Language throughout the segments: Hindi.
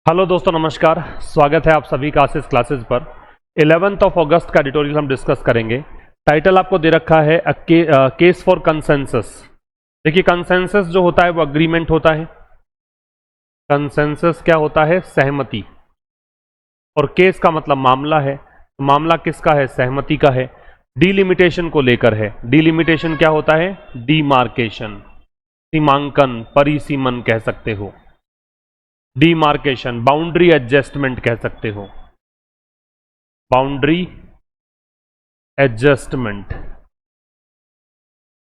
हेलो दोस्तों, नमस्कार। स्वागत है आप सभी का आशीष क्लासेस पर। 11 अगस्त का एडिटोरियल हम डिस्कस करेंगे। टाइटल आपको दे रखा है केस फॉर कंसेंसस। देखिए, कंसेंसस जो होता है वो अग्रीमेंट होता है। कंसेंसस क्या होता है? सहमति। और केस का मतलब मामला है। तो मामला किसका है? सहमति का है। डिलिमिटेशन को लेकर है। डिलिमिटेशन क्या होता है? डीमार्केशन, सीमांकन, परिसीमन कह सकते हो। डीमार्केशन, बाउंड्री एडजस्टमेंट कह सकते हो। बाउंड्री एडजस्टमेंट,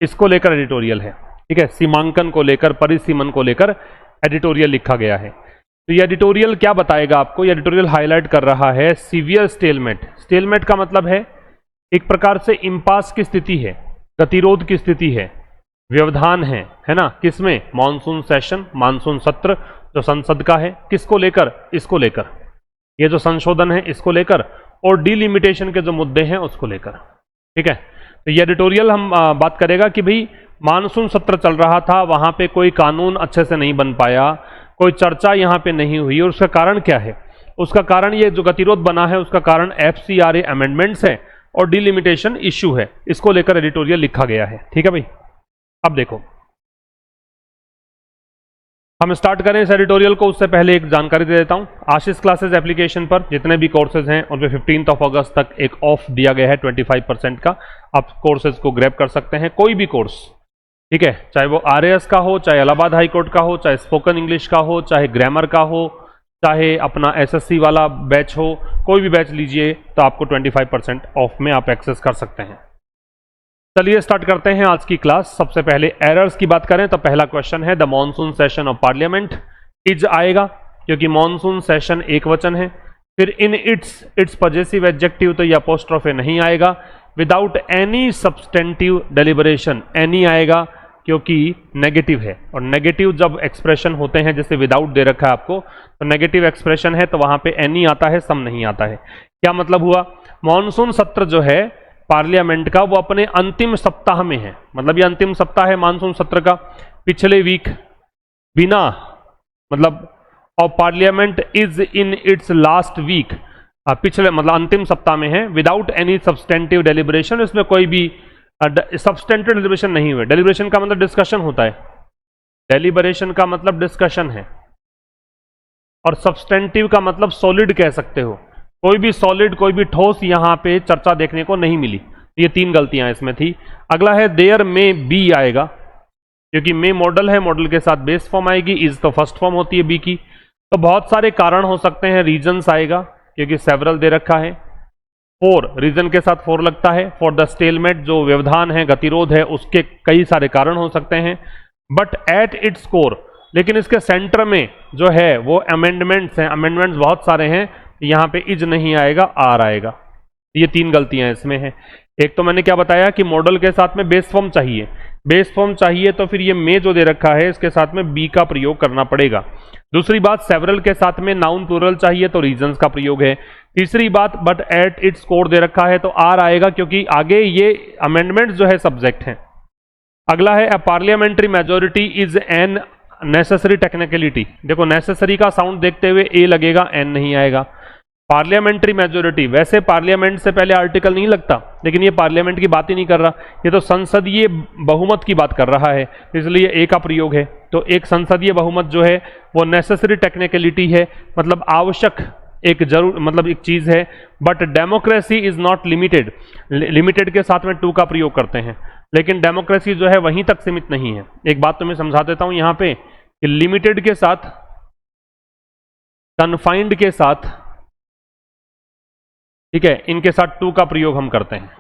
इसको लेकर एडिटोरियल है। ठीक है, सीमांकन को लेकर, परिसीमन को लेकर एडिटोरियल लिखा गया है। तो ये एडिटोरियल क्या बताएगा आपको? ये एडिटोरियल हाईलाइट कर रहा है सीवियर स्टेलमेट। स्टेलमेट का मतलब है एक प्रकार से इम्पास की स्थिति है, गतिरोध की स्थिति है, व्यवधान है ना? किसमें? मॉनसून सेशन, मानसून सत्र जो संसद का है। किसको लेकर? इसको लेकर, ये जो संशोधन है इसको लेकर, और डिलिमिटेशन के जो मुद्दे हैं उसको लेकर। ठीक है, तो ये एडिटोरियल हम बात करेगा कि भाई मानसून सत्र चल रहा था, वहां पे कोई कानून अच्छे से नहीं बन पाया, कोई चर्चा यहां पे नहीं हुई, और उसका कारण क्या है? उसका कारण ये जो गतिरोध बना है उसका कारण FCRA अमेंडमेंट्स है और डिलिमिटेशन इश्यू है। इसको लेकर एडिटोरियल लिखा गया है। ठीक है भाई, अब देखो, हम स्टार्ट करें इस एडिटोरियल को उससे पहले एक जानकारी दे देता हूं। आशीष क्लासेस एप्लीकेशन पर जितने भी कोर्सेज हैं उन पे 15 अगस्त तक एक ऑफ दिया गया है 25% का। आप कोर्सेज को ग्रैब कर सकते हैं, कोई भी कोर्स। ठीक है, चाहे वो RAS का हो, चाहे इलाहाबाद हाई कोर्ट का हो, चाहे स्पोकन इंग्लिश का हो, चाहे ग्रामर का हो, चाहे अपना SSC वाला बैच हो, कोई भी बैच लीजिए तो आपको 25% ऑफ में आप एक्सेस कर सकते हैं। चलिए स्टार्ट करते हैं आज की क्लास। सबसे पहले एरर्स की बात करें तो पहला क्वेश्चन है the monsoon session of parliament is आएगा, क्योंकि मॉनसून सेशन एक वचन है। फिर इन इट्स पॉजेसिव एडजेक्टिव, तो ये अपोस्ट्रोफे नहीं आएगा। Without any substantive deliberation, any आएगा क्योंकि नेगेटिव है, और नेगेटिव जब एक्सप्रेशन होते हैं, जैसे विदाउट दे रखा है आपको, तो नेगेटिव एक्सप्रेशन है तो वहां पे एनी आता है, सम नहीं आता है। क्या मतलब हुआ? मॉनसून सत्र जो है पार्लियामेंट का वो अपने अंतिम सप्ताह में है, मतलब ये अंतिम सप्ताह है मानसून सत्र का। पिछले वीक बिना मतलब और parliament is in its last week, पिछले मतलब अंतिम सप्ताह में है। विदाउट एनी सब्सटेंटिव डेलिब्रेशन, इसमें कोई भी सब्सटेंटिव डेलिब्रेशन नहीं हुए। डेलिब्रेशन का मतलब डिस्कशन होता है, डेलिब्रेशन का मतलब डिस्कशन है, और सब्सटेंटिव का मतलब सॉलिड कह सकते हो। कोई भी सॉलिड, कोई भी ठोस यहां पे चर्चा देखने को नहीं मिली। ये तीन गलतियां इसमें थी। अगला है देयर में बी आएगा, क्योंकि मे मॉडल है, मॉडल के साथ बेस फॉर्म आएगी। इज तो फर्स्ट फॉर्म होती है बी की। तो बहुत सारे कारण हो सकते हैं। रीजंस आएगा क्योंकि सेवरल दे रखा है। फोर, रीजन के साथ फोर लगता है। फॉर द स्टेलमेट, जो व्यवधान है, गतिरोध है, उसके कई सारे कारण हो सकते हैं। बट एट इट्स कोर, लेकिन इसके सेंटर में जो है वो अमेंडमेंट्स हैं। अमेंडमेंट्स बहुत सारे हैं, यहां पे इज नहीं आएगा, आर आएगा। ये तीन गलतियां इसमें हैं। एक तो मैंने क्या बताया कि मॉडल के साथ में बेस फॉर्म चाहिए। बेस फॉर्म चाहिए तो फिर ये में जो दे रखा है इसके साथ में बी का प्रयोग करना पड़ेगा। दूसरी बात, सेवरल के साथ में नाउन प्लूरल चाहिए तो रीजंस का प्रयोग है। तीसरी बात, बट एट इट्स कोर दे रखा है तो आर आएगा, क्योंकि आगे ये अमेंडमेंट जो है सब्जेक्ट है। अगला है a parliamentary majority is an necessary technicality. देखो, नेसेसरी का साउंड देखते हुए ए लगेगा, एन नहीं आएगा। पार्लियामेंट्री मेजोरिटी, वैसे पार्लियामेंट से पहले आर्टिकल नहीं लगता, लेकिन ये पार्लियामेंट की बात ही नहीं कर रहा, ये तो संसदीय बहुमत की बात कर रहा है, इसलिए ए का प्रयोग है। तो एक संसदीय बहुमत जो है वो नेसेसरी टेक्निकलिटी है, मतलब आवश्यक एक जरूर मतलब एक चीज है। But democracy is not limited, limited के साथ में टू का प्रयोग करते हैं, लेकिन डेमोक्रेसी जो है वहीं तक सीमित नहीं है। एक बात तो मैं समझा देता हूं यहां पे कि लिमिटेड के साथ, कन्फाइंड के साथ, ठीक है, इनके साथ टू का प्रयोग हम करते हैं।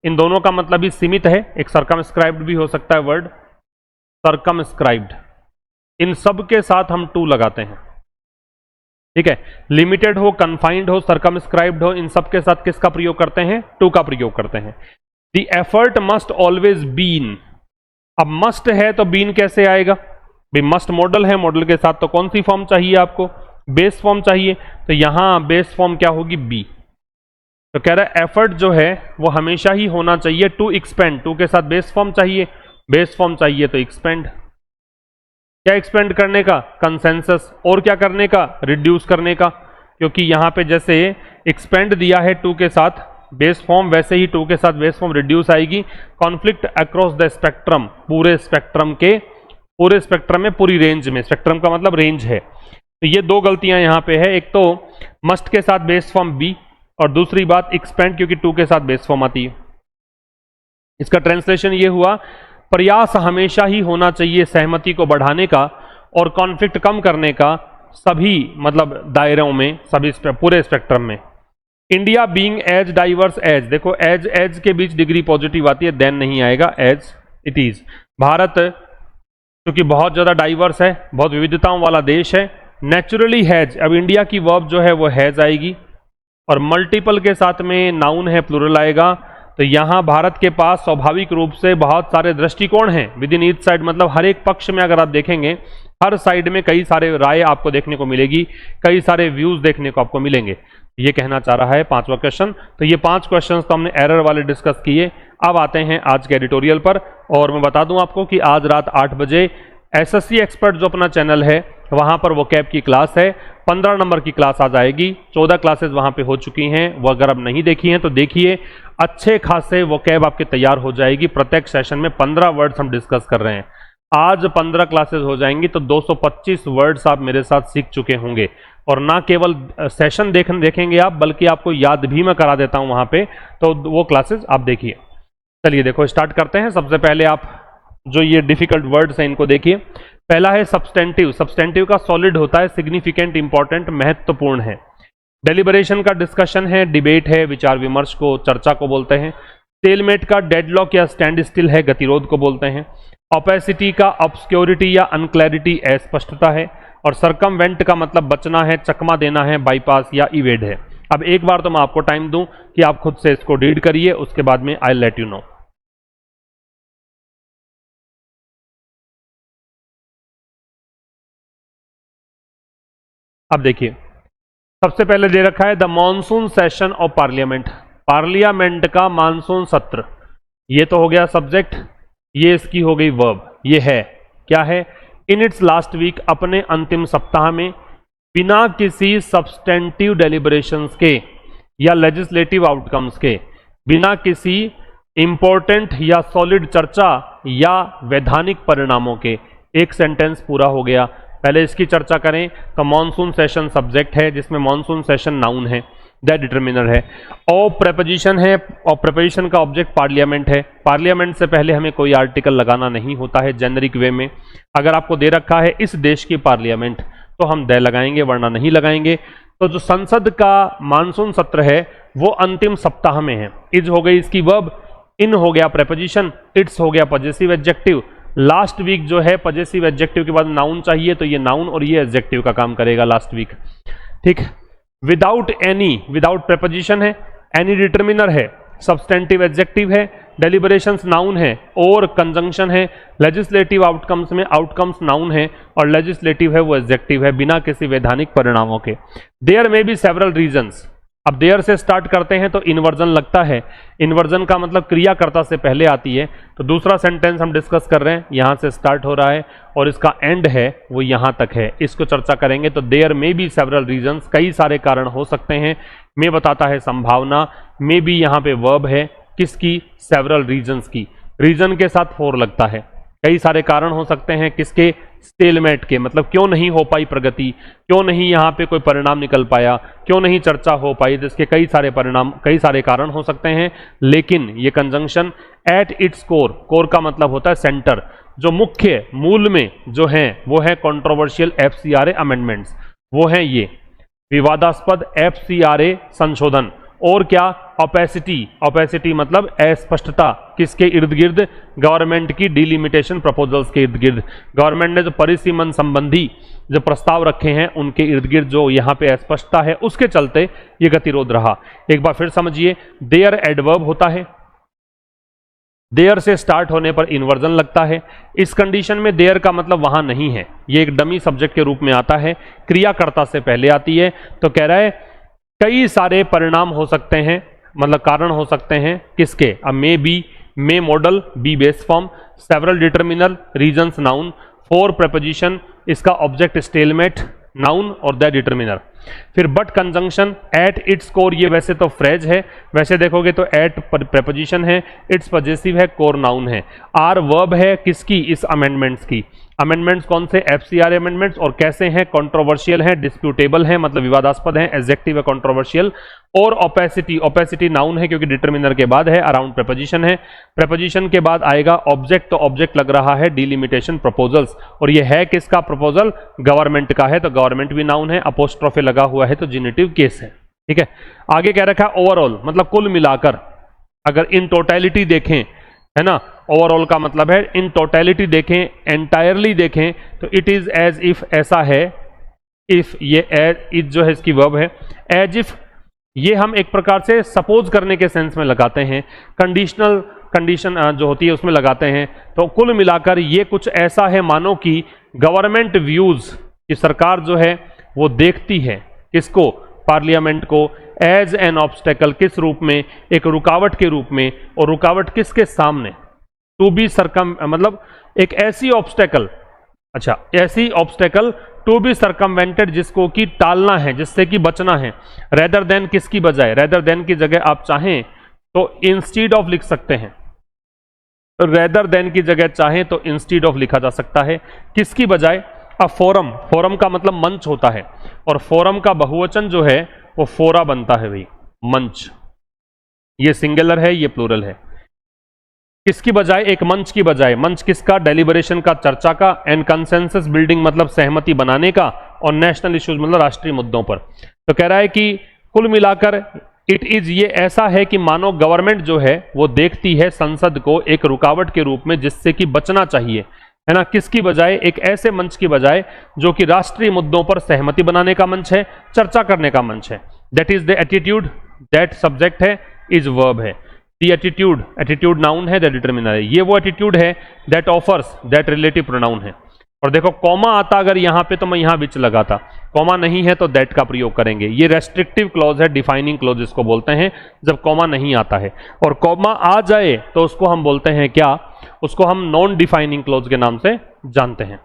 इन दोनों का मतलब ही सीमित है। एक सरकमस्क्राइब्ड भी हो सकता है वर्ड, सरकमस्क्राइब्ड। इन सब के साथ हम टू लगाते हैं। ठीक है, लिमिटेड हो, कन्फाइंड हो, सरकमस्क्राइब्ड हो, इन सब के साथ किसका प्रयोग करते हैं? टू का प्रयोग करते हैं। The effort must always been, अब मस्ट है तो बीन कैसे आएगा? भाई मस्ट मॉडल है, मॉडल के साथ तो कौन सी फॉर्म चाहिए आपको? बेस फॉर्म चाहिए, तो यहां बेस फॉर्म क्या होगी? बी। तो कह रहा है एफर्ट जो है वो हमेशा ही होना चाहिए टू एक्सपेंड, टू के साथ बेस फॉर्म चाहिए, बेस फॉर्म चाहिए तो एक्सपेंड। क्या एक्सपेंड करने का? कंसेंसस। और क्या करने का? रिड्यूस करने का, क्योंकि यहां पे जैसे एक्सपेंड दिया है 2 के साथ बेस फॉर्म, वैसे ही 2 के साथ बेस फॉर्म रिड्यूस आएगी। कॉन्फ्लिक्ट अक्रॉस द स्पेक्ट्रम, पूरे स्पेक्ट्रम में, पूरी रेंज में, स्पेक्ट्रम का मतलब रेंज है। तो ये 2 गलतियां यहां पे है, एक तो मस्ट के साथ बेस फॉर्म बी, और दूसरी बात एक्सपेंड क्योंकि 2 के साथ बेस फॉर्म आती है। इसका ट्रांसलेशन ये हुआ, प्रयास हमेशा ही होना चाहिए सहमति को बढ़ाने का और कॉन्फ्लिक्ट कम करने का सभी मतलब दायरों में, सभी पूरे स्पेक्ट्रम में। India being as diverse as, देखो एज के बीच डिग्री पॉजिटिव आती है, देन नहीं आएगा, एज इट इज। भारत क्योंकि बहुत ज्यादा डाइवर्स है, बहुत विविधताओं वाला देश है, नेचुरली हैज, अब इंडिया की वर्ब जो है वो हैज आएगी, और मल्टीपल के साथ में नाउन है, प्लूरल आएगा। तो यहां भारत के पास स्वाभाविक रूप से बहुत सारे दृष्टिकोण हैं विद इन ईच साइड, मतलब हर एक पक्ष में अगर आप देखेंगे, हर साइड में कई सारे राय आपको देखने को मिलेगी, कई सारे व्यूज देखने को आपको मिलेंगे। ये कहना चाह रहा है 5वां क्वेश्चन। तो ये 5 क्वेश्चन तो हमने एरर वाले डिस्कस किए। अब आते हैं आज के एडिटोरियल पर, और मैं बता दूं आपको कि आज रात 8 बजे एसएससी एक्सपर्ट जो अपना चैनल है वहां पर वोकैब की क्लास है, 15 नंबर की क्लास आज आएगी। 14 क्लासेस वहां पे हो चुकी हैं, वो अगर आप नहीं देखी हैं तो देखिए, अच्छे खासे वोकैब आपके तैयार हो जाएगी। प्रत्येक सेशन में 15 वर्ड्स हम डिस्कस कर रहे हैं। आज 15 क्लासेस हो जाएंगी तो 225 वर्ड्स आप मेरे साथ सीख चुके होंगे, और ना केवल सेशन देखेंगे आप, बल्कि आपको याद भी मैं करा देता हूं वहां पे, तो वो क्लासेस आप देखिए। चलिए देखो स्टार्ट करते हैं। सबसे पहले आप जो ये डिफिकल्ट वर्ड्स हैं इनको देखिए। पहला है सब्सटेंटिव। सब्सटेंटिव का सॉलिड होता है सिग्निफिकेंट, इंपॉर्टेंट, महत्वपूर्ण है। डेलिबरेशन का डिस्कशन है, डिबेट है, विचार विमर्श को, चर्चा को बोलते हैं। स्टेलमेट का डेडलॉक या स्टैंड स्टिल है, गतिरोध को बोलते हैं। ऑपेसिटी का ऑब्सक्योरिटी या अनक्लैरिटी, अस्पष्टता है। और सरकमवेंट का मतलब बचना है, चकमा देना है, बाईपास या इवेड है। अब एक बार तो मैं आपको टाइम दूं कि आप खुद से इसको रीड करिए, उसके बाद में आई लेट यू नो। अब देखिए, सबसे पहले दे रखा है the monsoon session of parliament, parliament का मानसून सत्र। ये तो हो गया सब्जेक्ट, ये इसकी हो गई वर्ब। ये है क्या है? इन इट्स लास्ट वीक, अपने अंतिम सप्ताह में, बिना किसी सब्सटेंटिव डेलिब्रेशंस के या लेजिस्लेटिव आउटकम्स के, बिना किसी इंपॉर्टेंट या सॉलिड चर्चा या वैधानिक परिणामों के। एक सेंटेंस पूरा हो गया। पहले इसकी चर्चा करें तो मॉनसून सेशन सब्जेक्ट है, जिसमें मॉनसून सेशन नाउन है, दैट डिटर्मिनर है। और प्रेपोजिशन है, और प्रेपोजिशन का ऑब्जेक्ट पार्लियामेंट है। पार्लियामेंट से पहले हमें कोई आर्टिकल लगाना नहीं होता है जेनरिक वे में। अगर आपको दे रखा है इस देश की पार्लियामेंट तो हम दे लगाएंगे, वरना नहीं लगाएंगे। तो जो संसद का मानसून सत्र है वो अंतिम सप्ताह में है। इज हो गई इसकी वर्ब, इन हो गया प्रेपोजिशन, इट्स हो गया पजेसिव एडजेक्टिव। लास्ट वीक जो है पजेसिव एडजेक्टिव के बाद नाउन चाहिए, तो ये नाउन और ये एडजेक्टिव का काम करेगा लास्ट वीक। ठीक। विदाउट एनी, विदाउट प्रेपोजिशन है, एनी डिटर्मिनर है, सब्सटेंटिव एडजेक्टिव है, डेलिबरेशंस नाउन है, और कंजंक्शन है। लेजिस्लेटिव आउटकम्स में आउटकम्स नाउन है और लेजिस्लेटिव है वो एडजेक्टिव है, बिना किसी वैधानिक परिणामों के। देयर में बी सेवरल रीजंस। अब देयर से स्टार्ट करते हैं तो इन्वर्जन लगता है। इन्वर्जन का मतलब क्रियाकर्ता से पहले आती है। तो दूसरा सेंटेंस हम डिस्कस कर रहे हैं, यहां से स्टार्ट हो रहा है और इसका एंड है वो यहां तक है। इसको चर्चा करेंगे। तो देयर में बी सेवरल रीजंस, कई सारे कारण हो सकते हैं। में बताता है संभावना, में भी यहां पे वर्ब है, किसकी? सेवरल रीजंस की। रीजन के साथ फोर लगता है। कई सारे कारण हो सकते हैं, किसके? स्टेलमेट के, मतलब क्यों नहीं हो पाई प्रगति, क्यों नहीं यहाँ पे कोई परिणाम निकल पाया, क्यों नहीं चर्चा हो पाई, जिसके कई सारे परिणाम, कई सारे कारण हो सकते हैं। लेकिन ये conjunction at its core, core का मतलब होता है सेंटर, जो मुख्य मूल में जो है वो है कंट्रोवर्शियल FCRA अमेंडमेंट्स, वो है ये विवादास्पद FCRA संशोधन। और क्या? ऑपेसिटी, ऑपेसिटी मतलब अस्पष्टता, किसके इर्द गिर्द? गवर्नमेंट की डिलिमिटेशन प्रपोजल्स के इर्द गिर्द। गवर्नमेंट ने जो परिसीमन संबंधी जो प्रस्ताव रखे हैं उनके इर्द गिर्द जो यहाँ पे अस्पष्टता है, उसके चलते ये गतिरोध रहा। एक बार फिर समझिए, देयर एडवर्ब होता है, देयर से स्टार्ट होने पर इन्वर्जन लगता है। इस कंडीशन में देयर का मतलब वहां नहीं है, ये एक डमी सब्जेक्ट के रूप में आता है, क्रियाकर्ता से पहले आती है। तो कह रहा है कई सारे परिणाम हो सकते हैं, मतलब कारण हो सकते हैं, किसके? अब may be, may modal, be base form, several determiner, reasons noun, for preposition, इसका ऑब्जेक्ट स्टेलमेट, नाउन और द डिटरमिनर। फिर but conjunction, at, its, core, ये वैसे तो फ्रेज है, वैसे देखोगे तो एट प्रेपोजिशन है, इट्स पजेसिव है, कोर नाउन है, आर वर्ब है किसकी, इस अमेंडमेंट्स की। अमेंडमेंट्स कौन से, एफसीआर अमेंडमेंट्स, और कैसे हैं, कंट्रोवर्शियल हैं, डिस्प्यूटेबल हैं मतलब विवादास्पद हैं, एडजेक्टिव है कंट्रोवर्शियल, और ओपेसिटी, ओपेसिटी नाउन है क्योंकि डिटरमिनर के बाद है, अराउंड प्रेपोजिशन है, प्रेपोजिशन के बाद आएगा ऑब्जेक्ट, तो ऑब्जेक्ट लग रहा है डिलिमिटेशन प्रपोजल्स, और ये है किसका प्रपोजल, गवर्नमेंट का है, तो गवर्नमेंट भी नाउन है, अपोस्ट्रोफे लगा हुआ है तो जेनिटिव केस है। ठीक है, आगे कह रखा है ओवरऑल, मतलब कुल मिलाकर, अगर इन टोटलिटी देखें, है ना, ओवरऑल का मतलब है इन टोटलिटी देखें, एंटायरली देखें, तो इट इज एज इफ, ऐसा है, इफ, ये एज इज जो है इसकी वर्ब है, एज इफ ये हम एक प्रकार से सपोज करने के सेंस में लगाते हैं, कंडीशनल कंडीशन जो होती है उसमें लगाते हैं, तो कुल मिलाकर ये कुछ ऐसा है मानो कि गवर्नमेंट व्यूज की सरकार जो है वो देखती है किसको, पार्लियामेंट को, एज एन ऑब्स्टेकल, किस रूप में, एक रुकावट के रूप में, और रुकावट किसके सामने, टू बी सरकम, मतलब एक ऐसी ऑब्स्टेकल, अच्छा ऐसी ऑब्स्टेकल टू बी सरकमवेंटेड, जिसको कि टालना है, जिससे कि बचना है, रेदर देन किसकी बजाय, रेदर देन की जगह आप चाहें तो इंस्टीड ऑफ लिख सकते हैं, रेदर देन की जगह चाहें तो इंस्टीड ऑफ लिखा जा सकता है, किसकी बजाय, अब फोरम, फोरम का मतलब मंच होता है, और फोरम का बहुवचन जो है वो फोरा बनता है भाई, मंच, ये सिंगुलर है, ये प्लूरल है, किसकी बजाय, एक मंच की बजाय, मंच किसका, डेलिबरेशन का, चर्चा का, एंड कंसेंसस बिल्डिंग मतलब सहमति बनाने का, और नेशनल इश्यूज मतलब राष्ट्रीय मुद्दों पर। तो कह रहा है कि कुल मिलाकर इट इज, ये ऐसा है कि मानो गवर्नमेंट जो है वो देखती है संसद को एक रुकावट के रूप में जिससे कि बचना चाहिए, है ना, किसकी बजाय, एक ऐसे मंच की बजाय जो कि राष्ट्रीय मुद्दों पर सहमति बनाने का मंच है, चर्चा करने का मंच है। That is the attitude, that subject है, इज वर्ब है, द एटीट्यूड, एटीट्यूड नाउन है, दैट डिटरमिनर है, ये वो एटीट्यूड है, that offers, that relative pronoun है। और देखो कॉमा आता अगर यहां पे तो मैं यहां विच लगाता, कॉमा नहीं है तो दैट का प्रयोग करेंगे, ये रेस्ट्रिक्टिव क्लॉज है, डिफाइनिंग क्लॉज इसको बोलते हैं जब कॉमा नहीं आता है, और कॉमा आ जाए तो उसको हम बोलते हैं क्या, उसको हम नॉन डिफाइनिंग क्लॉज के नाम से जानते हैं।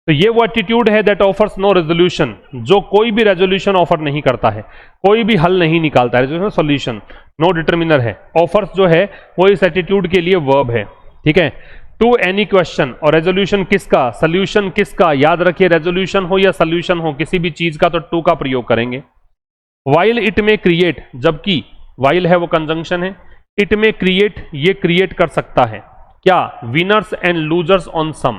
तो ये वो एटीट्यूड है दैट ऑफर्स नो रेजोल्यूशन, जो कोई भी रेजोल्यूशन ऑफर नहीं करता है, कोई भी हल नहीं निकालता है, सॉल्यूशन, नो डिटरमिनर है, ऑफर्स जो है वो इस एटीट्यूड के लिए वर्ब है। ठीक है, टू एनी क्वेश्चन, और रेजोल्यूशन किसका, सोल्यूशन किसका, याद रखिए रेजोल्यूशन हो या सोल्यूशन हो किसी भी चीज का तो टू का प्रयोग करेंगे। वाइल इट में क्रिएट, जबकि वाइल है वो कंजंक्शन है, इट में क्रिएट, ये क्रिएट कर सकता है क्या, winners and losers on some.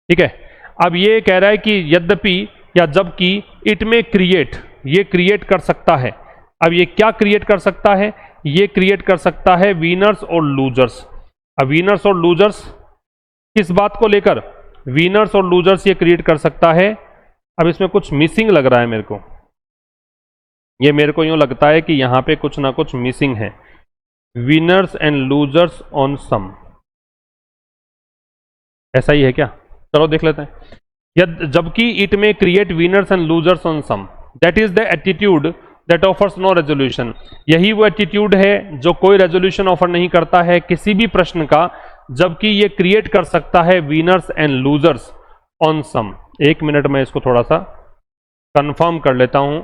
ठीक है, अब ये कह रहा है कि यद्यपि या जबकि इट में क्रिएट, ये क्रिएट कर सकता है, अब ये क्या क्रिएट कर सकता है, ये क्रिएट कर सकता है विनर्स और लूजर्स। अब विनर्स और लूजर्स किस बात को लेकर, विनर्स और लूजर्स ये क्रिएट कर सकता है। अब इसमें कुछ मिसिंग लग रहा है मेरे को, ये मेरे को यूं लगता है कि यहां पे कुछ ना कुछ मिसिंग है, winners and losers on some, ऐसा ही है क्या, चलो देख लेते हैं। जबकि it may create winners and losers on some, that is the attitude that offers no resolution, यही वो एटीट्यूड है जो कोई रेजोल्यूशन ऑफर नहीं करता है किसी भी प्रश्न का, जबकि ये क्रिएट कर सकता है winners and losers on some. एक मिनट में इसको थोड़ा सा कंफर्म कर लेता हूं।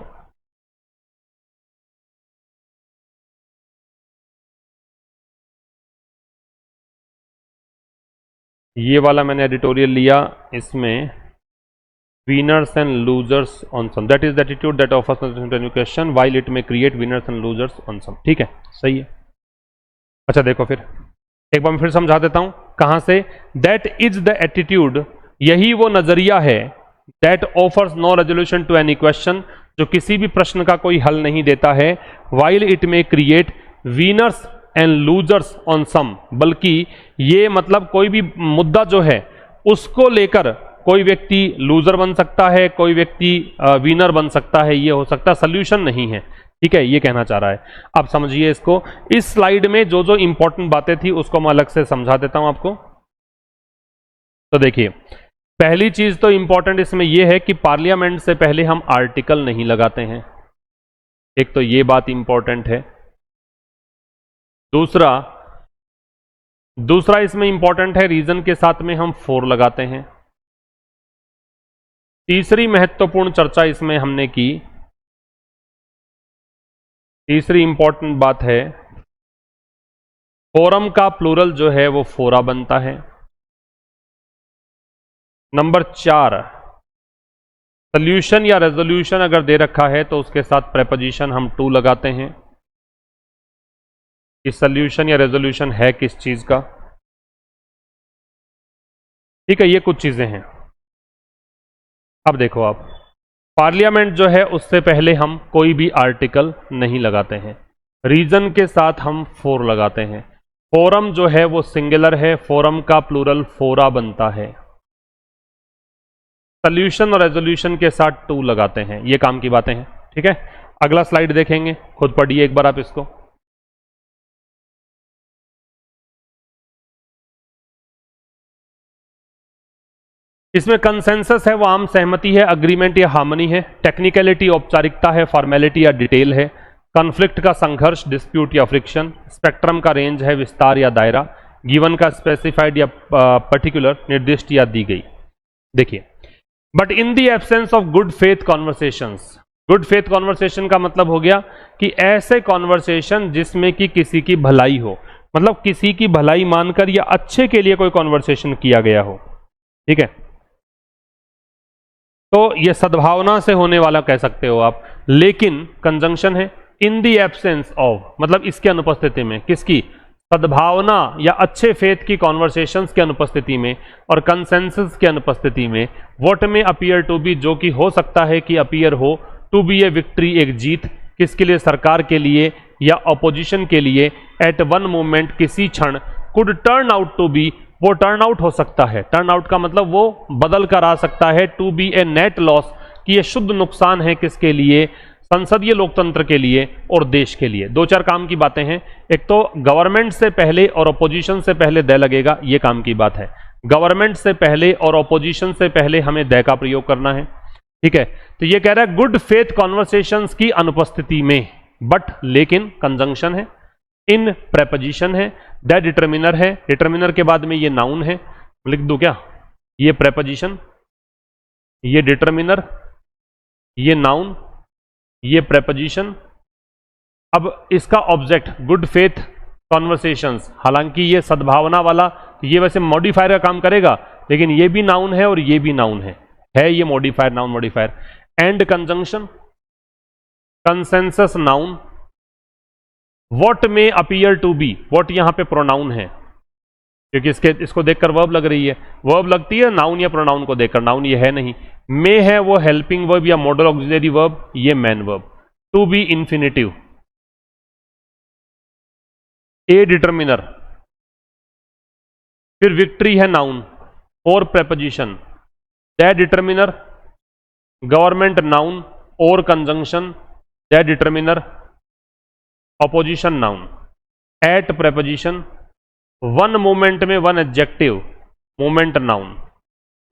ये वाला मैंने एडिटोरियल लिया, इसमें winners and losers on some, that is the attitude that offers any question while it may create winners and losers on some। ठीक है, सही है। अच्छा देखो फिर एक बार मैं फिर समझा देता हूं कहां से, that is the attitude, यही वो नजरिया है, that offers no resolution to any question, जो किसी भी प्रश्न का कोई हल नहीं देता है, while it may create winners and losers on some, बल्कि ये मतलब कोई भी मुद्दा जो है उसको लेकर कोई व्यक्ति लूजर बन सकता है, कोई व्यक्ति विनर बन सकता है, ये हो सकता है, सोल्यूशन नहीं है। ठीक है, ये कहना चाह रहा है। अब समझिए इसको, इस स्लाइड में जो जो इंपॉर्टेंट बातें थी उसको मैं अलग से समझा देता हूं आपको। तो देखिए पहली चीज तो इंपॉर्टेंट इसमें यह है कि पार्लियामेंट से पहले हम आर्टिकल नहीं लगाते हैं, एक तो ये बात इंपॉर्टेंट है। दूसरा इसमें इंपॉर्टेंट है, रीजन के साथ में हम फॉर लगाते हैं। तीसरी महत्वपूर्ण चर्चा इसमें हमने की, तीसरी इंपॉर्टेंट बात है, फोरम का प्लूरल जो है वो फोरा बनता है। नंबर 4, सोल्यूशन या रेजोल्यूशन अगर दे रखा है तो उसके साथ प्रेपोजिशन हम टू लगाते हैं। कि सोल्यूशन या रेजोल्यूशन है किस चीज का। ठीक है, ये कुछ चीजें हैं। अब देखो आप, पार्लियामेंट जो है उससे पहले हम कोई भी आर्टिकल नहीं लगाते हैं, रीजन के साथ हम फोर लगाते हैं। फोरम जो है वो सिंगुलर है, फोरम का प्लूरल फोरा बनता है। सोल्यूशन और रेजोल्यूशन के साथ टू लगाते हैं, ये काम की बातें हैं। ठीक है, अगला स्लाइड देखेंगे, खुद पढ़िए एक बार आप इसको। इसमें कंसेंसस है, वो आम सहमति है, अग्रीमेंट या हार्मनी है, टेक्निकलिटी औपचारिकता है, फॉर्मेलिटी या डिटेल है, कॉन्फ्लिक्ट का संघर्ष डिस्प्यूट या फ्रिक्शन, स्पेक्ट्रम का रेंज है, विस्तार या दायरा, गिवन का स्पेसिफाइड या पर्टिकुलर निर्दिष्ट या दी गई। देखिए, but in the absence of good faith conversations, good faith conversation का मतलब हो गया कि ऐसे कॉन्वर्सेशन जिसमें कि किसी की भलाई हो, मतलब किसी की भलाई मानकर या अच्छे के लिए कोई कॉन्वर्सेशन किया गया हो। ठीक है, तो ये सद्भावना से होने वाला कह सकते हो आप, लेकिन कंजंक्शन है इन दी एब्सेंस ऑफ, मतलब इसके अनुपस्थिति में, किसकी, सद्भावना या अच्छे फेथ की कॉन्वर्सेशंस के अनुपस्थिति में, और कंसेंसस के अनुपस्थिति में, what may appear to B, जो कि हो सकता है कि अपीयर हो, टू बी ए विक्ट्री, एक जीत, किसके लिए, सरकार के लिए या अपोजिशन के लिए, एट वन मोमेंट, किसी क्षण, could turn out to be, वो टर्न आउट हो सकता है, टर्न आउट का मतलब वो बदल कर आ सकता है, to be a net loss, कि ये शुद्ध नुकसान है किसके लिए, संसदीय लोकतंत्र के लिए और देश के लिए। दो चार काम की बातें हैं, एक तो गवर्नमेंट से पहले और अपोजिशन से पहले दे लगेगा, ये काम की बात है। गवर्नमेंट से पहले और अपोजिशन से पहले हमें दे का प्रयोग करना है। ठीक है, तो ये कह रहा है गुड फेथ कॉन्वर्सेशंस की अनुपस्थिति में, बट लेकिन कंजंक्शन है, इन प्रेपोजिशन है, द डिटर्मिनर है, डिटर्मिनर के बाद में ये नाउन है, लिख दूं क्या, ये प्रेपोजिशन, ये डिटर्मिनर, ये नाउन, ये प्रेपोजिशन। अब इसका ऑब्जेक्ट गुड फेथ कॉन्वर्सेशंस, हालांकि ये सद्भावना वाला, तो ये वैसे मॉडिफायर का काम करेगा, लेकिन ये भी नाउन है और ये भी नाउन है ये modifier, noun modifier. And conjunction, consensus noun, what may appear to B, what यहां पे प्रोनाउन है, क्योंकि इसको देखकर वर्ब लग रही है, वर्ब लगती है नाउन या प्रोनाउन को देखकर, नाउन ये है नहीं। में है वो हेल्पिंग वर्ब या मॉडल ऑक्सिलरी वर्ब, ये main verb. To be infinitive, a determiner, फिर विक्ट्री है नाउन, और preposition, the determiner, government noun, और conjunction, the determiner, opposition noun, at preposition, one moment में one adjective, moment noun,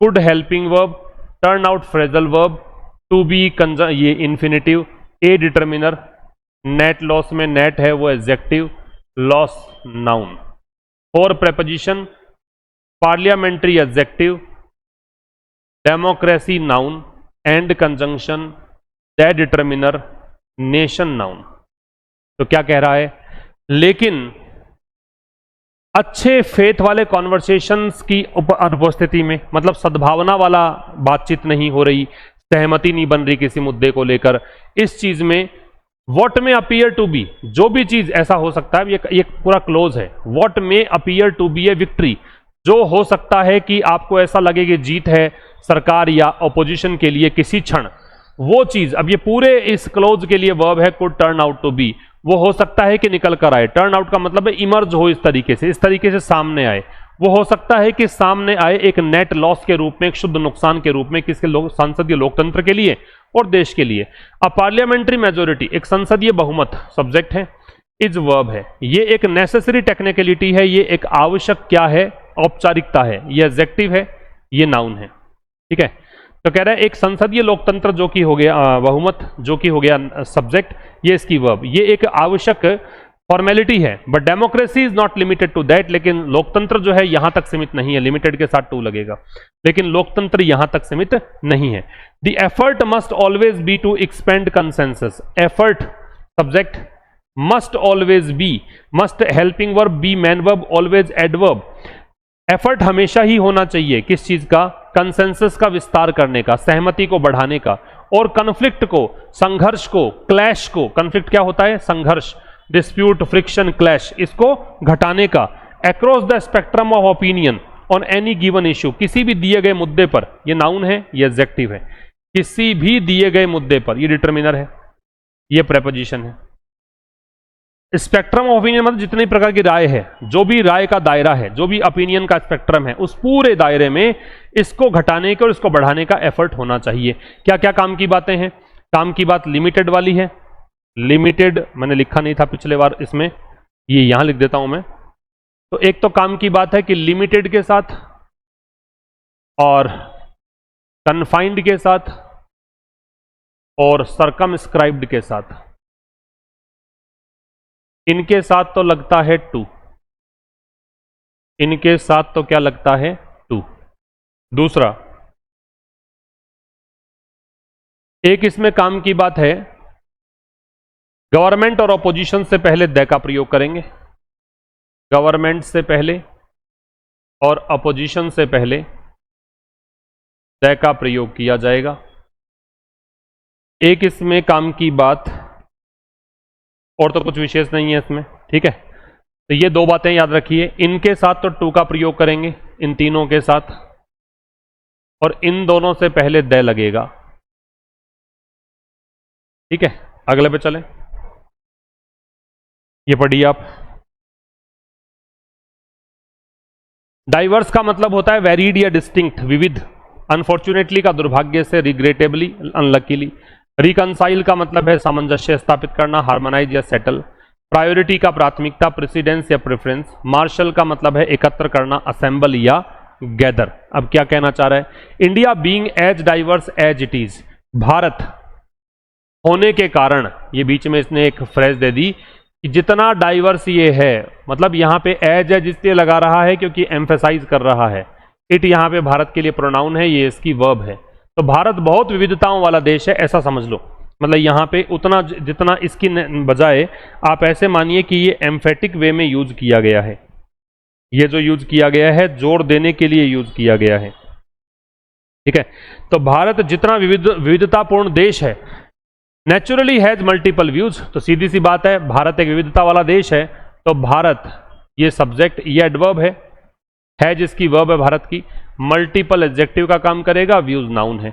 could helping verb, turn out phrasal verb, to be ये infinitive, a determiner, net loss में नेट है वो adjective, loss noun, for preposition, parliamentary adjective, democracy noun, and conjunction, the determiner, nation noun. तो क्या कह रहा है, लेकिन अच्छे फेथ वाले कॉन्वर्सेशंस की अनुपस्थिति में, मतलब सद्भावना वाला बातचीत नहीं हो रही, सहमति नहीं बन रही किसी मुद्दे को लेकर, इस चीज में what may appear to B, जो भी चीज ऐसा हो सकता है, ये पूरा क्लोज है, what may appear to be a victory, जो हो सकता है कि आपको ऐसा लगे कि जीत है सरकार या अपोजिशन के लिए किसी क्षण, वो चीज, अब ये पूरे इस क्लोज के लिए वर्ब है could turn out to be, वो हो सकता है कि निकल कर आए, टर्न आउट का मतलब है इमर्ज हो, इस तरीके से सामने आए, वो हो सकता है कि सामने आए एक नेट लॉस के रूप में, एक शुद्ध नुकसान के रूप में, किसके संसदीय लोकतंत्र के लिए और देश के लिए। अ पार्लियामेंट्री मेजोरिटी, एक संसदीय बहुमत, सब्जेक्ट है, इज वर्ब है, ये एक नेसेसरी टेक्निकलिटी है, ये एक आवश्यक क्या है, औपचारिकता है, ये एडजेक्टिव है, ये नाउन है। ठीक है, तो कह रहा है एक संसदीय लोकतंत्र जो कि हो गया बहुमत, जो कि हो गया सब्जेक्ट, ये इसकी वर्ब, ये एक आवश्यक फॉर्मेलिटी है, but democracy is not limited to that. लेकिन लोकतंत्र जो है यहां तक सीमित नहीं है, लिमिटेड के साथ टू लगेगा, लेकिन लोकतंत्र यहां तक सीमित नहीं है। The effort must always be to expand consensus. Effort subject, must always be, must helping verb, be main verb, always adverb. Effort हमेशा ही होना चाहिए किस चीज का? कंसेंसस का विस्तार करने का, सहमति को बढ़ाने का, और कन्फ्लिक्ट को, संघर्ष को, क्लैश को, कन्फ्लिक्ट क्या होता है? संघर्ष, डिस्प्यूट, फ्रिक्शन, क्लैश, इसको घटाने का। Across the spectrum of opinion on any given issue, किसी भी दिए गए मुद्दे पर, ये नाउन है, ये एडजेक्टिव है, किसी भी दिए गए मुद्दे पर, ये डिटर्मिनर है, ये प्रेपोजिशन है। स्पेक्ट्रम ऑफ ओपिनियन मतलब जितनी प्रकार की राय है, जो भी राय का दायरा है, जो भी ओपिनियन का स्पेक्ट्रम है, उस पूरे दायरे में इसको घटाने का और इसको बढ़ाने का एफर्ट होना चाहिए। क्या क्या काम की बातें हैं? काम की बात लिमिटेड वाली है। लिमिटेड मैंने लिखा नहीं था पिछले बार, इसमें ये यहां लिख देता हूं मैं। तो एक तो काम की बात है कि लिमिटेड के साथ और कन्फाइंड के साथ और सर्कमस्क्राइब्ड के साथ, इनके साथ तो लगता है टू, इनके साथ तो क्या लगता है? टू। दूसरा, एक इसमें काम की बात है, गवर्नमेंट और ऑपोजिशन से पहले द का प्रयोग करेंगे। गवर्नमेंट से पहले और अपोजिशन से पहले द का प्रयोग किया जाएगा। एक इसमें काम की बात, और तो कुछ विशेष नहीं है इसमें, ठीक है। तो ये दो बातें याद रखिए, इनके साथ तो टू का प्रयोग करेंगे, इन तीनों के साथ, और इन दोनों से पहले द लगेगा, ठीक है। अगले पे चलें, ये पढ़िए आप। डाइवर्स का मतलब होता है वेरीड या डिस्टिंक्ट, विविध। अनफॉर्चुनेटली का दुर्भाग्य से, रिग्रेटेबली, अनलकीली। रिकंसाइल का मतलब है सामंजस्य स्थापित करना, हार्मोनाइज या सेटल। प्रायोरिटी का प्राथमिकता, प्रेसिडेंस या प्रेफरेंस। मार्शल का मतलब है एकत्र करना, असेंबल या गैदर। अब क्या कहना चाह रहा है? India being as diverse as it is, भारत होने के कारण, ये बीच में इसने एक फ्रेज दे दी कि जितना डाइवर्स ये है, मतलब यहां पे एज है जिसलिए लगा रहा है क्योंकि एम्फेसाइज कर रहा है। इट यहां पे भारत के लिए प्रोनाउन है, ये इसकी वर्ब है। तो भारत बहुत विविधताओं वाला देश है, ऐसा समझ लो। मतलब यहां पे उतना जितना इसकी बजाय आप ऐसे मानिए कि ये एम्फेटिक वे में यूज किया गया है। ये जो यूज किया गया है जोर देने के लिए यूज किया गया है, ठीक है। तो भारत जितना विविधतापूर्ण देश है, नेचुरली हैज मल्टीपल व्यूज। तो सीधी सी बात है, भारत एक विविधता वाला देश है, तो भारत ये सब्जेक्ट, ये एडवर्ब है जिसकी वर्ब है भारत की। मल्टीपल एडजेक्टिव का काम करेगा, व्यूज नाउन है।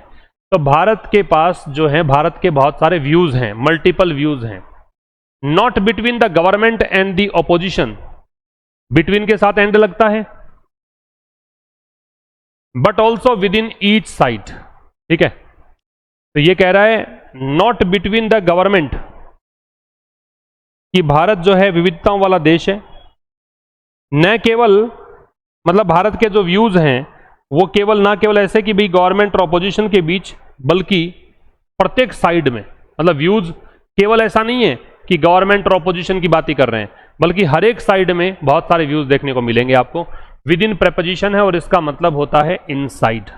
तो भारत के पास जो है, भारत के बहुत सारे व्यूज हैं, मल्टीपल व्यूज हैं। Not between the government and the opposition, between के साथ एंड लगता है, but also with in each side, ठीक है। तो ये कह रहा है नॉट बिटवीन द गवर्नमेंट, कि भारत जो है विविधताओं वाला देश है। न केवल, मतलब भारत के जो व्यूज हैं वो केवल, ना केवल ऐसे कि भाई गवर्नमेंट और ऑपोजिशन के बीच, बल्कि प्रत्येक साइड में। मतलब व्यूज केवल ऐसा नहीं है कि गवर्नमेंट और ऑपोजिशन की बात ही कर रहे हैं, बल्कि हर एक साइड में बहुत सारे व्यूज देखने को मिलेंगे आपको। विद इन प्रेपोजिशन है और इसका मतलब होता है इनसाइड।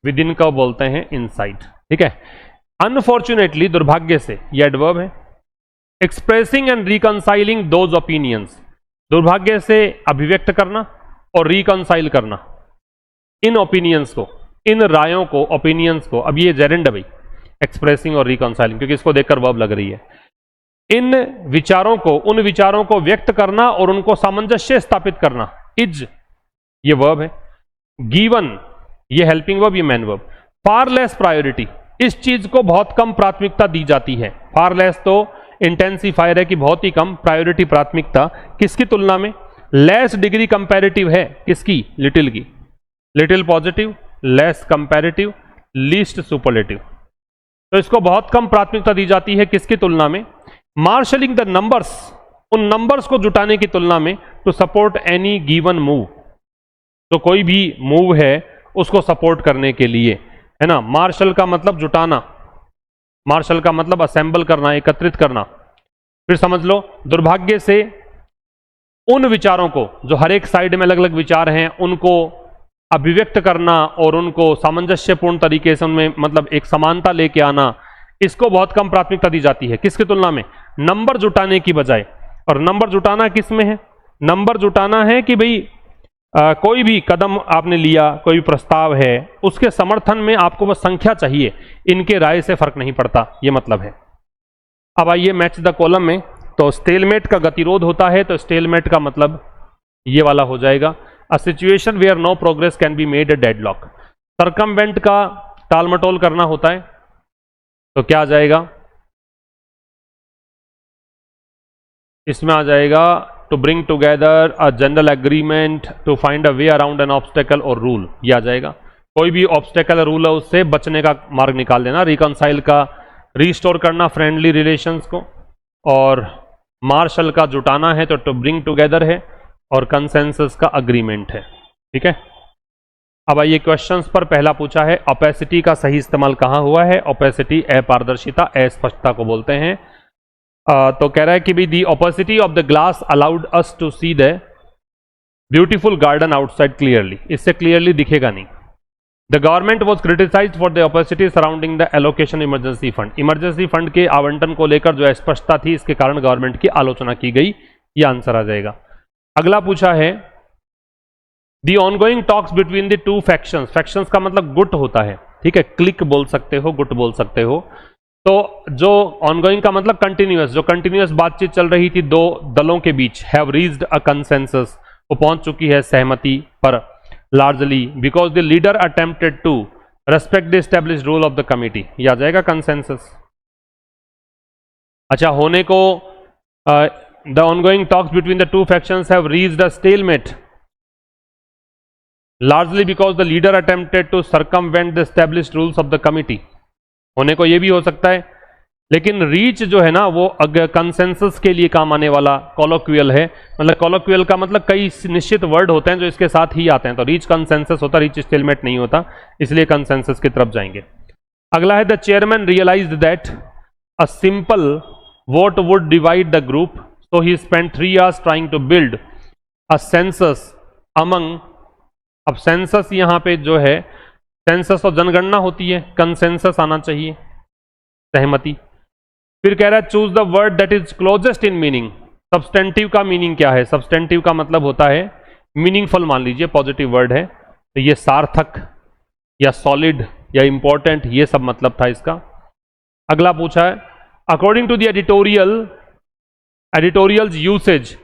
विद इन का बोलते हैं इनसाइड, ठीक है। अनफॉर्चुनेटली, दुर्भाग्य से, यह एडवर्ब है। Expressing and reconciling those opinions, दुर्भाग्य से अभिव्यक्त करना और रिकंसाइल करना इन ओपिनियंस को, इन रायों को, ओपिनियंस को। अब ये जेरेंड है भाई, एक्सप्रेसिंग और रिकंसाइलिंग, क्योंकि इसको देखकर वर्ब लग रही है। इन विचारों को, उन विचारों को व्यक्त करना और उनको सामंजस्य स्थापित करना, इज ये वर्ब है। गिवन ये हेल्पिंग वर्ब, ये main verb. Far less priority, इस चीज को बहुत कम प्राथमिकता दी जाती है। फार लेस तो इंटेंसिफायर है कि बहुत ही कम, प्रायोरिटी प्राथमिकता किसकी तुलना में? लेस डिग्री कंपैरेटिव है किसकी? लिटिल की। Little positive, less comparative, least superlative. तो इसको बहुत कम प्राथमिकता दी जाती है किसकी तुलना में? मार्शलिंग द नंबर्स, उन नंबर्स को जुटाने की तुलना में, to support any given move. तो कोई भी मूव है उसको सपोर्ट करने के लिए, है ना। मार्शल का मतलब जुटाना, मार्शल का मतलब असेंबल करना, एकत्रित करना। फिर समझ लो, दुर्भाग्य से उन विचारों को जो हर एक साइड में अलग अलग विचार हैं उनको अभिव्यक्त करना और उनको सामंजस्यपूर्ण तरीके से उनमें मतलब एक समानता लेके आना, इसको बहुत कम प्राथमिकता दी जाती है। किसकी तुलना में? नंबर जुटाने की बजाय। और नंबर जुटाना किस में है? नंबर जुटाना है कि भाई कोई भी कदम आपने लिया, कोई भी प्रस्ताव है, उसके समर्थन में आपको बस संख्या चाहिए, इनके राय से फर्क नहीं पड़ता, ये मतलब है। अब आइए मैच द कॉलम में, तो स्टेलमेट का गतिरोध होता है, तो स्टेलमेट का मतलब ये वाला हो जाएगा, a situation where no progress can be made a deadlock. Circumvent का टालमटोल करना होता है, तो क्या आ जाएगा? इसमें आ जाएगा to bring together a general agreement to find a way around an obstacle और रूल, ये आ जाएगा। कोई भी ऑब्स्टेकल रूल है उससे बचने का मार्ग निकाल देना, रिकंसाइल का, रिस्टोर करना फ्रेंडली रिलेशंस को, और मार्शल का जुटाना है तो टू ब्रिंग टुगेदर है, और कंसेंसस का अग्रीमेंट है। ठीक है, अब आइए क्वेश्चंस पर। पहला पूछा है ओपेसिटी का सही इस्तेमाल कहां हुआ है? ओपेसिटी अपारदर्शिता, अस्पष्टता को बोलते हैं। तो कह रहा है कि भी the opacity of the glass allowed us to see the beautiful garden outside clearly, इससे क्लियरली दिखेगा नहीं। The government was criticised for the opacity surrounding the allocation emergency fund, emergency fund के आवंटन को लेकर जो अस्पष्टता थी, इसके कारण गवर्नमेंट की आलोचना की गई, यह आंसर आ जाएगा। अगला पूछा है the ongoing talks between the two factions, factions का मतलब गुट होता है, ठीक है, क्लिक बोल सकते हो, गुट बोल सकते हो। तो जो ऑनगोइंग का मतलब कंटिन्यूअस, जो कंटिन्यूअस बातचीत चल रही थी दो दलों के बीच, हैव रीच्ड अ कंसेंसस, वो पहुंच चुकी है सहमति पर, largely because the leader attempted to respect the established rule of the committee, ये आ जाएगा कंसेंसस। अच्छा, होने को the ongoing talks between the two factions have reached a stalemate largely because the leader attempted to circumvent the established rules of the committee, होने को ये भी हो सकता है, लेकिन रीच जो है ना वो कंसेंसस के लिए काम आने वाला कॉलोक्वियल है, मतलब कॉलोक्वियल का मतलब कई निश्चित वर्ड होते हैं जो इसके साथ ही आते हैं, तो रीच कंसेंसस होता, रीच स्टेलमेट नहीं होता, इसलिए कंसेंसस की तरफ जाएंगे। अगला है the chairman realised that a simple vote would divide the group, so he spent 3 years trying to build a census among. अब सेंसस यहां पे जो है, सेंसस और जनगणना होती है, कंसेंसस आना चाहिए, सहमति। फिर कह रहा है choose the word that is closest in meaning, substantive का मीनिंग क्या है? सब्सटेंटिव का मतलब होता है मीनिंगफुल, मान लीजिए पॉजिटिव वर्ड है, तो ये सार्थक या सॉलिड या इंपॉर्टेंट, ये सब मतलब था इसका। अगला पूछा है according to the editorials usage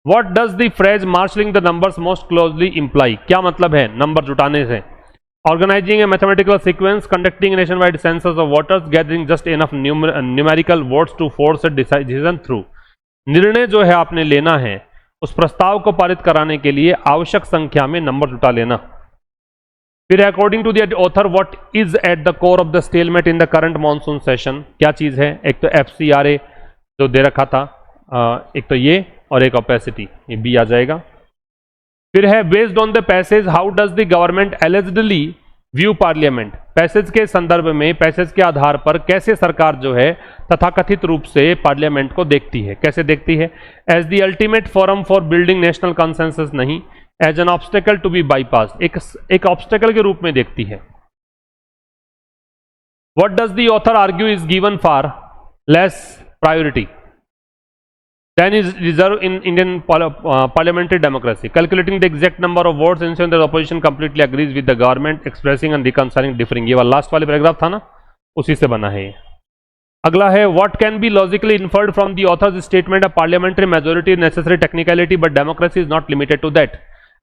What does the phrase marshalling the numbers most closely imply? क्या मतलब है नंबर जुटाने से? Organizing a mathematical sequence, conducting a nationwide census of voters, gathering just enough numerical votes to force a decision through. निर्णय जो है आपने लेना है, उस प्रस्ताव को पारित कराने के लिए आवश्यक संख्या में नंबर जुटा लेना। फिर according to the author what is at the core of the stalemate in the current monsoon session, क्या चीज है? एक तो FCRA जो दे रखा था, एक तो ये, और एक ओपेसिटी, ये बी आ जाएगा। फिर है based on the passage how does the government eligibly view parliament, passage के संदर्भ में, पैसेज के आधार पर कैसे सरकार जो है तथाकथित रूप से पार्लियामेंट को देखती है, कैसे देखती है? As the ultimate forum for building national consensus नहीं, as an obstacle to be bypass, एक ऑब्स्टेकल के रूप में देखती है। What does the author argue is given for less priority then is reserved in Indian parliamentary democracy, calculating the exact number of votes, ensuring that the opposition completely agrees with the government, expressing and reconciling differing, ये वाला लास्ट वाले पैराग्राफ था ना, उसी से बना है ये। अगला है what can be logically inferred from the author's statement, a parliamentary majority is necessary technicality but democracy is not limited to that,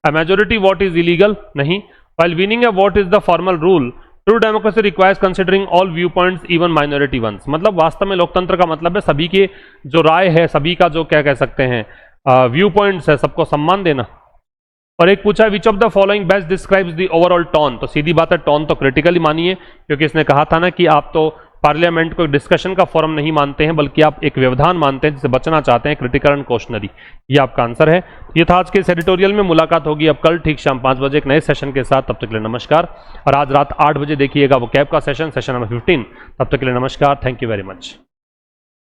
a majority vote is illegal नहीं, while winning a vote is the formal rule, true democracy requires considering all view points even minority ones, मतलब वास्तव में लोकतंत्र का मतलब है सभी के जो राय है, सभी का जो क्या कह सकते हैं व्यू पॉइंट्स है, सबको सम्मान देना। और एक पूछा which of the following best describes the overall tone, तो सीधी बात है टोन तो क्रिटिकली मानिए, क्योंकि इसने कहा था ना कि आप तो पार्लियामेंट को डिस्कशन का फोरम नहीं मानते हैं, बल्कि आप एक व्यवधान मानते हैं जिसे बचना चाहते हैं, क्रिटिकल एंड क्वेश्चनरी, ये आपका आंसर है। ये था आज के इस एडिटोरियल में। मुलाकात होगी अब कल ठीक शाम 5 बजे एक नए सेशन के साथ, तब तक के लिए नमस्कार। और आज रात 8 बजे देखिएगा वो कैब का सेशन नंबर 15, तब तक के लिए नमस्कार, थैंक यू वेरी मच।